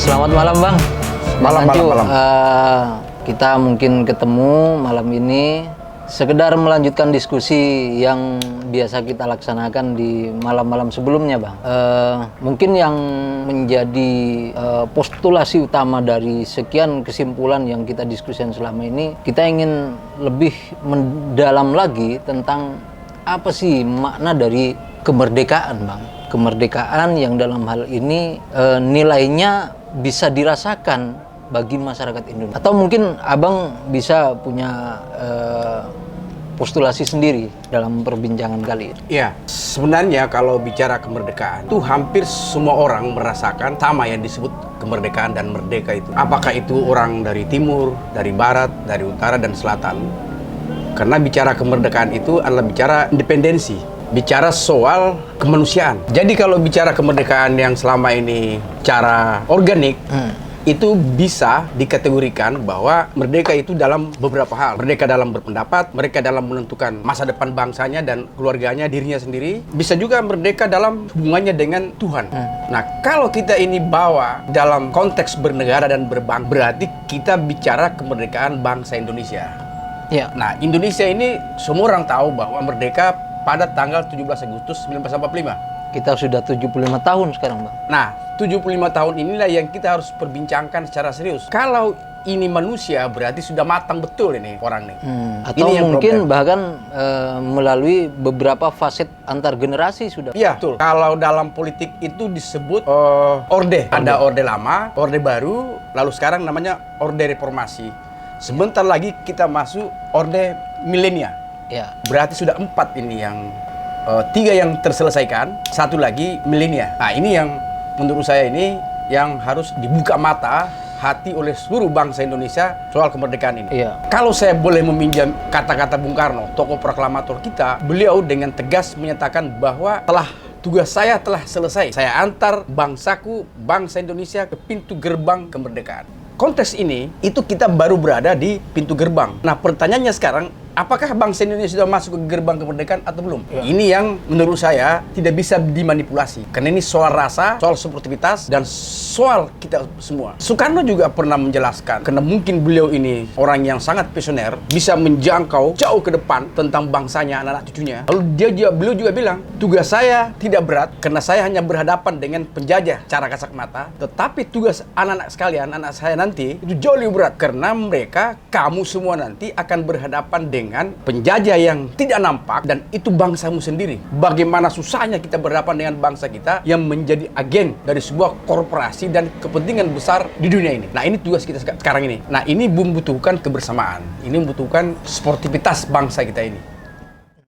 Selamat malam Bang. Malam. Kita mungkin ketemu malam ini sekedar melanjutkan diskusi yang biasa kita laksanakan di malam-malam sebelumnya Bang. Mungkin yang menjadi postulasi utama dari sekian kesimpulan yang kita diskusikan selama ini, kita ingin lebih mendalam lagi tentang apa sih makna dari kemerdekaan Bang. Kemerdekaan yang dalam hal ini nilainya bisa dirasakan bagi masyarakat Indonesia. Atau mungkin Abang bisa punya postulasi sendiri dalam perbincangan kali ini. Ya, sebenarnya kalau bicara kemerdekaan, itu hampir semua orang merasakan sama yang disebut kemerdekaan dan merdeka itu. Apakah itu orang dari timur, dari barat, dari utara, dan selatan. Karena bicara kemerdekaan itu adalah bicara independensi, bicara soal kemanusiaan. Jadi kalau bicara kemerdekaan yang selama ini cara organik, itu bisa dikategorikan bahwa merdeka itu dalam beberapa hal. Merdeka dalam berpendapat, mereka dalam menentukan masa depan bangsanya dan keluarganya, dirinya sendiri. Bisa juga merdeka dalam hubungannya dengan Tuhan. Nah, kalau kita ini bawa dalam konteks bernegara dan berbangsa, berarti kita bicara kemerdekaan bangsa Indonesia. Ya. Nah, Indonesia ini semua orang tahu bahwa merdeka pada tanggal 17 Agustus 1945. Kita sudah 75 tahun sekarang Bang. Nah, 75 tahun inilah yang kita harus perbincangkan secara serius. Kalau ini manusia, berarti sudah matang betul ini orang nih. Atau ini mungkin bahkan melalui beberapa faset antar generasi sudah. Iya, betul. Kalau dalam politik itu disebut orde. Ada orde lama, orde baru, lalu sekarang namanya orde reformasi. Sebentar lagi kita masuk orde milenial. Ya. Berarti sudah 4 ini yang 3 yang terselesaikan, 1 lagi milenial. Nah, ini yang menurut saya ini yang harus dibuka mata hati oleh seluruh bangsa Indonesia soal kemerdekaan ini. Iya. Kalau saya boleh meminjam kata-kata Bung Karno, tokoh proklamator kita, beliau dengan tegas menyatakan bahwa tugas saya telah selesai. Saya antar bangsaku, bangsa Indonesia ke pintu gerbang kemerdekaan. Konteks ini, itu kita baru berada di pintu gerbang. Nah, pertanyaannya sekarang, apakah bangsa Indonesia sudah masuk ke gerbang kemerdekaan atau belum? Ya. Ini yang menurut saya tidak bisa dimanipulasi. Karena ini soal rasa, soal sportivitas, dan soal kita semua. Soekarno juga pernah menjelaskan, karena mungkin beliau ini orang yang sangat visioner, bisa menjangkau jauh ke depan tentang bangsanya, anak-anak cucunya. Lalu beliau juga bilang, tugas saya tidak berat, karena saya hanya berhadapan dengan penjajah cara kasat mata. Tetapi tugas anak-anak sekalian, anak saya nanti, itu jauh lebih berat. Karena mereka, kamu semua nanti akan berhadapan dengan penjajah yang tidak nampak, dan itu bangsamu sendiri. Bagaimana susahnya kita berhadapan dengan bangsa kita yang menjadi agen dari sebuah korporasi dan kepentingan besar di dunia ini. Nah, ini tugas kita sekarang ini. Nah, ini membutuhkan kebersamaan. Ini membutuhkan sportivitas bangsa kita ini.